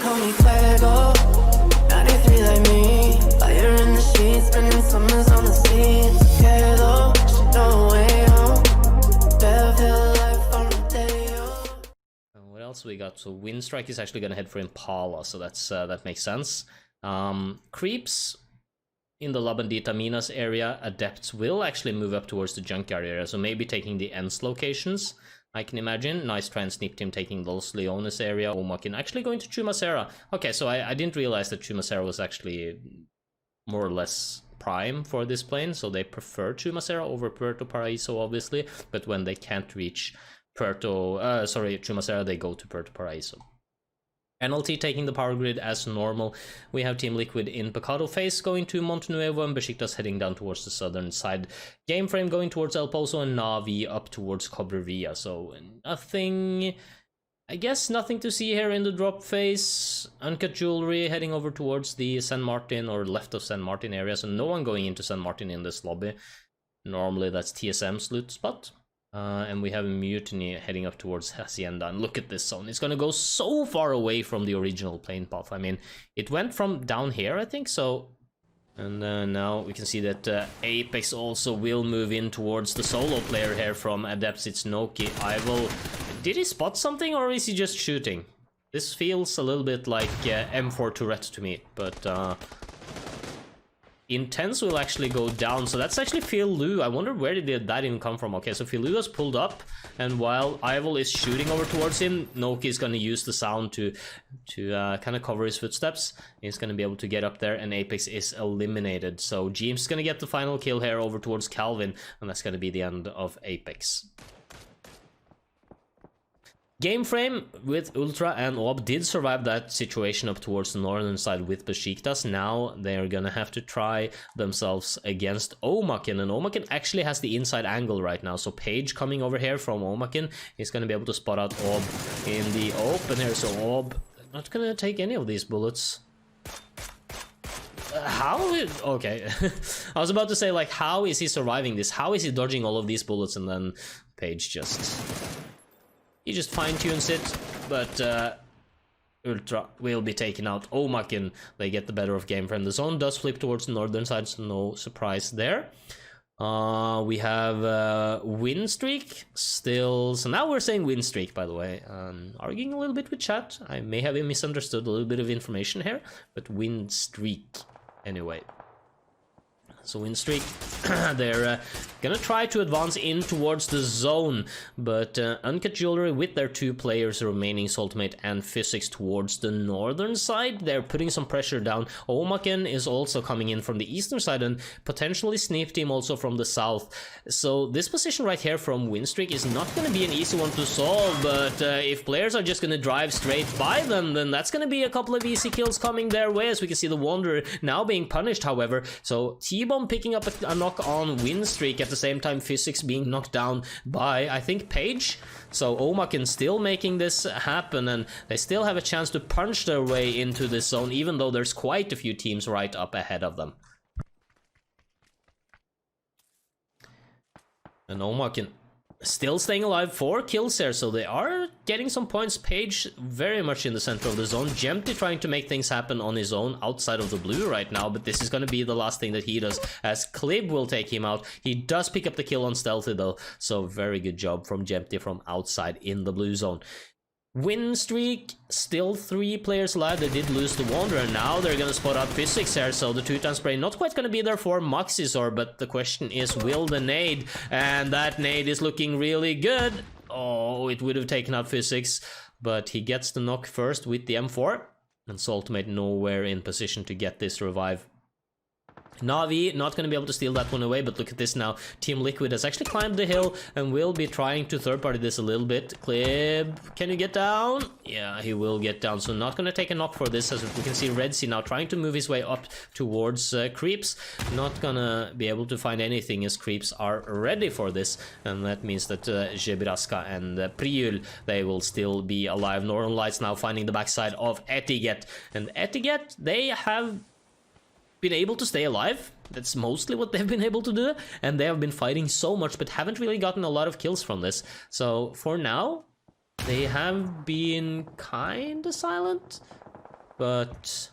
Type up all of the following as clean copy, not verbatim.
call me fuego. 93 like me. Fire in the sheets, spending summers on the sea. It's okay though, she know way home. Better life on a day. What else we got? So Windstrike is actually gonna head for Impala, so that's that makes sense. Creeps in the La Bandita Minas area. Adepts will actually move up towards the junkyard area, so maybe taking the Ents locations, I can imagine. Nice try and sneak team taking Los Leones area. Omakin actually going to Chumacera. Okay, so I didn't realize that Chumacera was actually more or less prime for this plane, so they prefer Chumacera over Puerto Paraíso, obviously, but when they can't reach Chumacera, they go to Puerto Paraíso. NLT taking the power grid as normal. We have Team Liquid in Pecado phase going to Montenuevo, and Besiktas heading down towards the southern side. Game Frame going towards El Pozo, and Navi up towards Cobrevilla. So nothing, I guess nothing to see here in the drop phase. Uncut Jewelry heading over towards the San Martin or left of San Martin area, so no one going into San Martin in this lobby. Normally that's TSM's loot spot. And we have a Mutiny heading up towards Hacienda, and look at this zone. It's gonna go so far away from the original plane path. I mean, it went from down here, I think, so... And now we can see that Apex also will move in towards the solo player here from Adepts. It's Noki. Did he spot something, or is he just shooting? This feels a little bit like M4 Tourette to me, but... Intense will actually go down, so that's actually Phil Liu. I wonder where did that even come from. Okay, so Phil Liu has pulled up, and while Ival is shooting over towards him, Noki is going to use the sound to kind of cover his footsteps. He's going to be able to get up there, and Apex is eliminated. So Jeemzz is going to get the final kill here over towards Calvin, and that's going to be the end of Apex. Game Frame with Ultra and Ob did survive that situation up towards the northern side with Besiktas. Now they're gonna have to try themselves against Omakin, and Omakin actually has the inside angle right now, so Page coming over here from Omakin is gonna be able to spot out Ob in the open here. So Ob not gonna take any of these bullets. Okay. I was about to say, like, how is he surviving this? How is he dodging all of these bullets? And then Page he just fine-tunes it, but Ultra will be taken out. Omakin, they get the better of Game Frame. The zone does flip towards the northern side, so no surprise there. We have win streak still. So now we're saying win streak, by the way. Arguing a little bit with chat. I may have misunderstood a little bit of information here, but win streak anyway. So win streak, they're gonna try to advance in towards the zone, but Uncut Jewelry with their two players remaining, Saltmate and Physics, towards the northern side. They're putting some pressure down. Omaken is also coming in from the eastern side, and potentially Sneap Team also from the south. So this position right here from win streak is not gonna be an easy one to solve, but if players are just gonna drive straight by them, then that's gonna be a couple of easy kills coming their way, as we can see the Wanderer now being punished, however. So T-Bomb picking up a knock on win streak, at the same time Physics being knocked down by, I think, Page. So Omakin still making this happen, and they still have a chance to punch their way into this zone, even though there's quite a few teams right up ahead of them. And Omakin still staying alive, 4 kills here, so they are getting some points. Page very much in the center of the zone. Jeemzz trying to make things happen on his own outside of the blue right now, but this is going to be the last thing that he does, as Clib will take him out. He does pick up the kill on Stealthy though, so very good job from Jeemzz from outside in the blue zone. Win streak, still 3 players alive. They did lose the Wanderer. Now they're gonna spot out Physics here, so the 2-time spray not quite gonna be there for Maxisor, but the question is, will the nade? And that nade is looking really good. Oh, it would have taken out Physics, but he gets the knock first with the M4, and Saltmate nowhere in position to get this revive. Navi not going to be able to steal that one away, but look at this now. Team Liquid has actually climbed the hill and will be trying to third-party this a little bit. Clib, can you get down? Yeah, he will get down, so not going to take a knock for this, as we can see Red Sea now trying to move his way up towards Creeps. Not going to be able to find anything, as Creeps are ready for this, and that means that Jebraska and Priul, they will still be alive. Northern Lights now finding the backside of Etiget, and Etiget, they have been able to stay alive. That's mostly what they've been able to do, and they have been fighting so much but haven't really gotten a lot of kills from this. So for now they have been kinda silent. but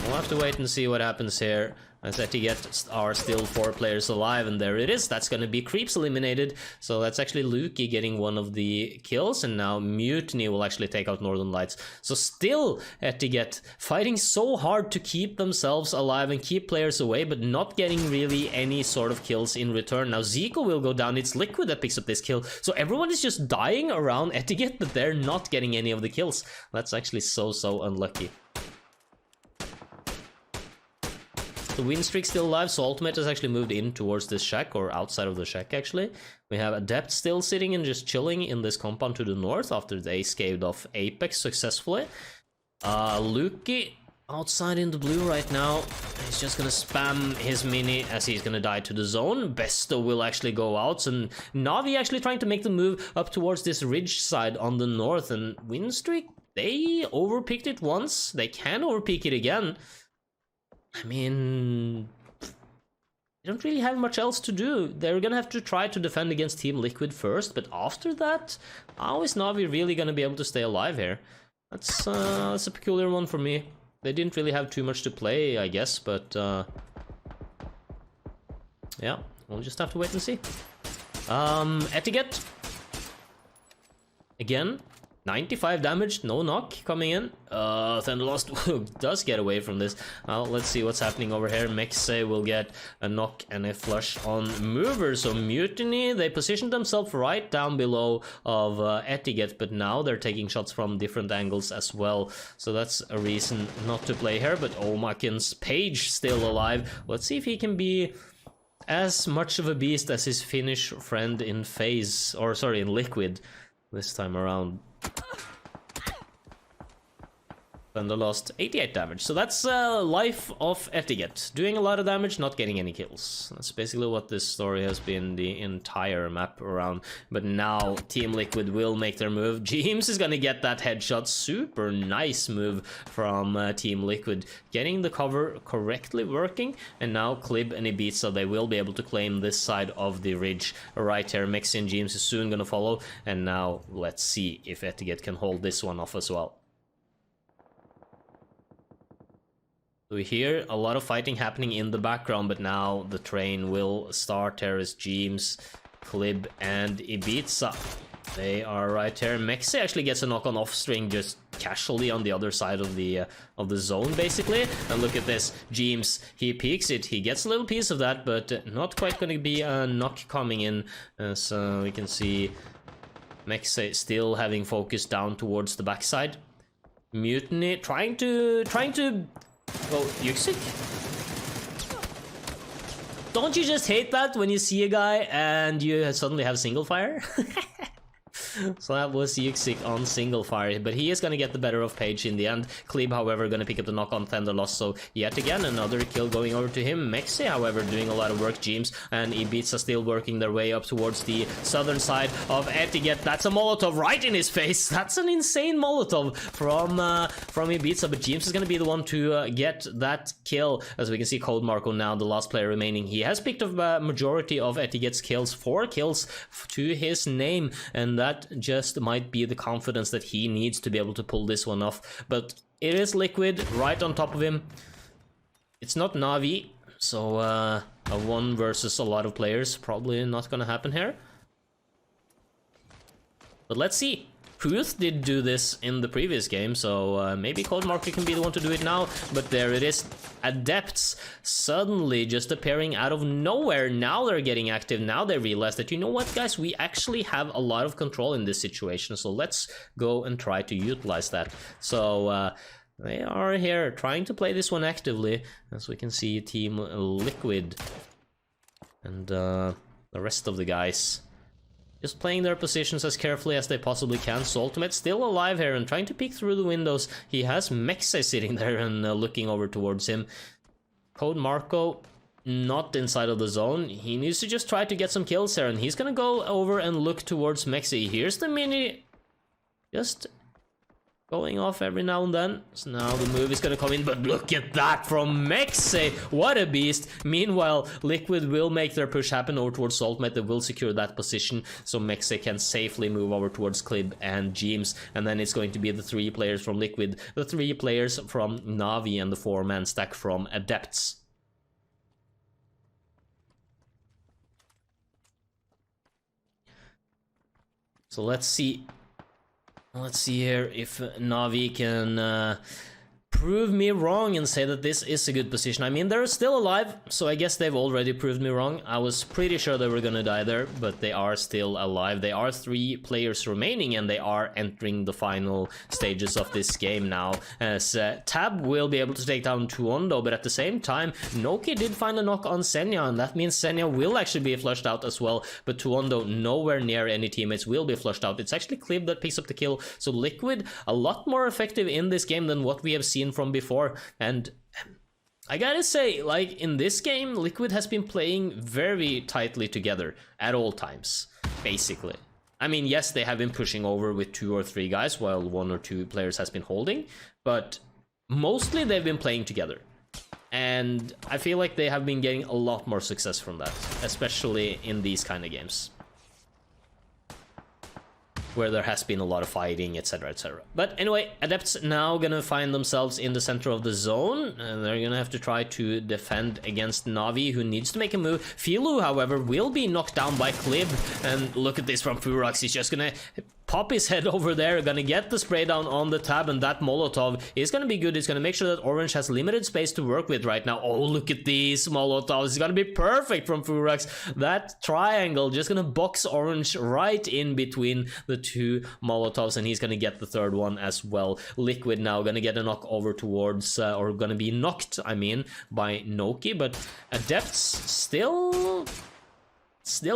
we'll have to wait and see what happens here. As Etiquette are still 4 players alive, and there it is. That's going to be Creeps eliminated. So that's actually Lukey getting one of the kills, and now Mutiny will actually take out Northern Lights. So still Etiquette fighting so hard to keep themselves alive and keep players away, but not getting really any sort of kills in return. Now Zico will go down. It's Liquid that picks up this kill. So everyone is just dying around Etiquette, but they're not getting any of the kills. That's actually so unlucky. The win streak still alive, so Ultimate has actually moved in towards this shack, or outside of the shack actually. We have Adept still sitting and just chilling in this compound to the north after they scaved off Apex successfully. Lukey outside in the blue right now. He's just gonna spam his mini as he's gonna die to the zone. Besto will actually go out, and Navi actually trying to make the move up towards this ridge side on the north, and win streak, they overpicked it once, they can overpick it again. I mean, they don't really have much else to do. They're gonna have to try to defend against Team Liquid first, but after that, how is Navi really gonna be able to stay alive here? That's a peculiar one for me. They didn't really have too much to play, I guess, but yeah, we'll just have to wait and see. Etiquette. Again. 95 damage, no knock coming in. Thunderlost does get away from this. Let's see what's happening over here. mxey will get a knock and a flush on Mover. So Mutiny, they positioned themselves right down below of Etiquette, but now they're taking shots from different angles as well. So that's a reason not to play here. But Omakin's Page still alive. Let's see if he can be as much of a beast as his Finnish friend in FaZe, or sorry, in Liquid this time around. Thunder lost 88 damage. So that's life of Etiquette. Doing a lot of damage, not getting any kills. That's basically what this story has been the entire map around. But now Team Liquid will make their move. Jeemzz is gonna get that headshot. Super nice move from Team Liquid. Getting the cover correctly working. And now Clib and Ibiza, they will be able to claim this side of the ridge right here. mxey and Jeemzz is soon gonna follow. And now let's see if Etiquette can hold this one off as well. We hear a lot of fighting happening in the background, but now the train will start. Here is Jeemzz, Clib, and Ibiza. They are right here. mxey actually gets a knock on off string just casually on the other side of the zone, basically. And look at this, Jeemzz, he peeks it. He gets a little piece of that, but not quite going to be a knock coming in. So we can see mxey still having focus down towards the backside. Mutiny trying to. Oh, Yuxik? Don't you just hate that when you see a guy and you suddenly have single fire? So that was Yuxik on single fire, but he is going to get the better of Page in the end. Clib, however, going to pick up the knock on Thunderlost, so yet again another kill going over to him. mxey, however, doing a lot of work. Jeemzz and Ibiza still working their way up towards the southern side of Etiquette. That's a Molotov right in his face. That's an insane Molotov from Ibiza, but Jeemzz is going to be the one to get that kill. As we can see, Code Marco now the last player remaining. He has picked up a majority of Etiquette's kills, 4 kills to his name, and that just might be the confidence that he needs to be able to pull this one off. But it is Liquid right on top of him. It's not Navi, so a 1 versus a lot of players probably not gonna happen here. But let's see. Truth did do this in the previous game, so maybe Code Marker can be the one to do it now. But there it is. Adepts suddenly just appearing out of nowhere. Now they're getting active. Now they realize that, you know what, guys, we actually have a lot of control in this situation. So let's go and try to utilize that. So they are here trying to play this one actively. As we can see, Team Liquid and the rest of the guys just playing their positions as carefully as they possibly can. So Ultimate still alive here and trying to peek through the windows. He has mxey sitting there and looking over towards him. Code Marco not inside of the zone. He needs to just try to get some kills here, and he's gonna go over and look towards mxey. Here's the mini. Just going off every now and then. So now the move is gonna come in, but look at that from mxey. What a beast. Meanwhile, Liquid will make their push happen over towards Saltmate. They will secure that position, so mxey can safely move over towards Clib and Jeemzz. And then it's going to be the 3 players from Liquid, the 3 players from Na'Vi, and the 4-man stack from Adepts. So let's see here if Na'Vi can prove me wrong and say that this is a good position. I mean, they're still alive, so I guess they've already proved me wrong. I was pretty sure they were gonna die there, but they are still alive. They are 3 players remaining, and they are entering the final stages of this game now, as Tab will be able to take down Tuondo, but at the same time, Noki did find a knock on Senya, and that means Senya will actually be flushed out as well, but Tuondo nowhere near any teammates will be flushed out. It's actually Clib that picks up the kill, so Liquid a lot more effective in this game than what we have seen from before. And I gotta say, like, in this game, Liquid has been playing very tightly together at all times, basically. I mean, yes, they have been pushing over with 2 or 3 guys while 1 or 2 players has been holding, but mostly they've been playing together. And I feel like they have been getting a lot more success from that, especially in these kind of games, where there has been a lot of fighting, etc, etc. But anyway, Adepts now gonna find themselves in the center of the zone, and they're gonna have to try to defend against Na'Vi, who needs to make a move. Filu, however, will be knocked down by Clib, and look at this from Furax. He's just gonna pop his head over there, gonna get the spray down on the Tab, and that Molotov is gonna be good. It's gonna make sure that Orange has limited space to work with right now. Oh, look at these Molotovs. It's gonna be perfect from Furax. That triangle just gonna box Orange right in between the 2 Molotovs, and he's gonna get the 3rd one as well. Liquid now gonna get a knock over towards, or gonna be knocked, I mean, by Noki, but Adepts still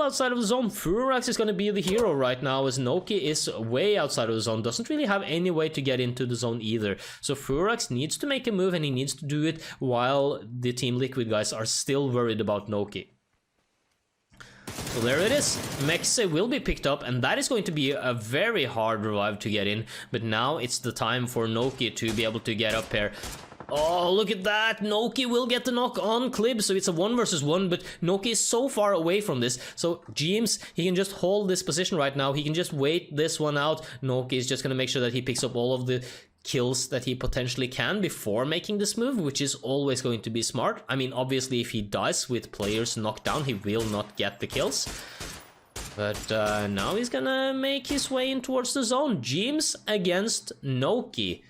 outside of the zone. Furax is going to be the hero right now, as Noki is way outside of the zone. Doesn't really have any way to get into the zone either. So Furax needs to make a move, and he needs to do it while the Team Liquid guys are still worried about Noki. So there it is. mxey will be picked up, and that is going to be a very hard revive to get in. But now it's the time for Noki to be able to get up here. Oh, look at that. Noki will get the knock on Clib, so it's a 1 versus 1, but Noki is so far away from this. So Jeemzz, he can just hold this position right now. He can just wait this one out. Noki is just going to make sure that he picks up all of the kills that he potentially can before making this move, which is always going to be smart. I mean, obviously, if he dies with players knocked down, he will not get the kills. But now he's gonna make his way in towards the zone. Jeemzz against Noki.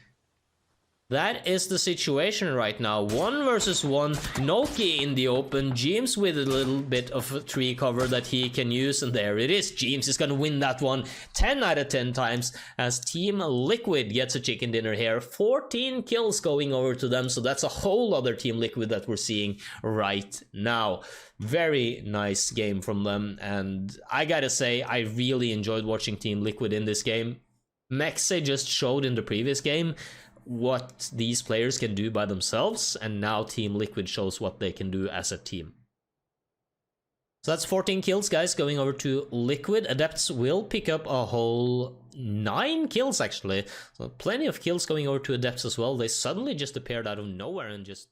That is the situation right now. 1 versus 1. Noki in the open. Jeemzz with a little bit of a tree cover that he can use. And there it is. Jeemzz is going to win that one 10 out of 10 times, as Team Liquid gets a chicken dinner here. 14 kills going over to them. So that's a whole other Team Liquid that we're seeing right now. Very nice game from them. And I gotta say, I really enjoyed watching Team Liquid in this game. mxey just showed in the previous game what these players can do by themselves, and now Team Liquid shows what they can do as a team. So that's 14 kills, guys, going over to Liquid. Adepts will pick up a whole 9 kills, actually. So plenty of kills going over to Adepts as well. They suddenly just appeared out of nowhere and just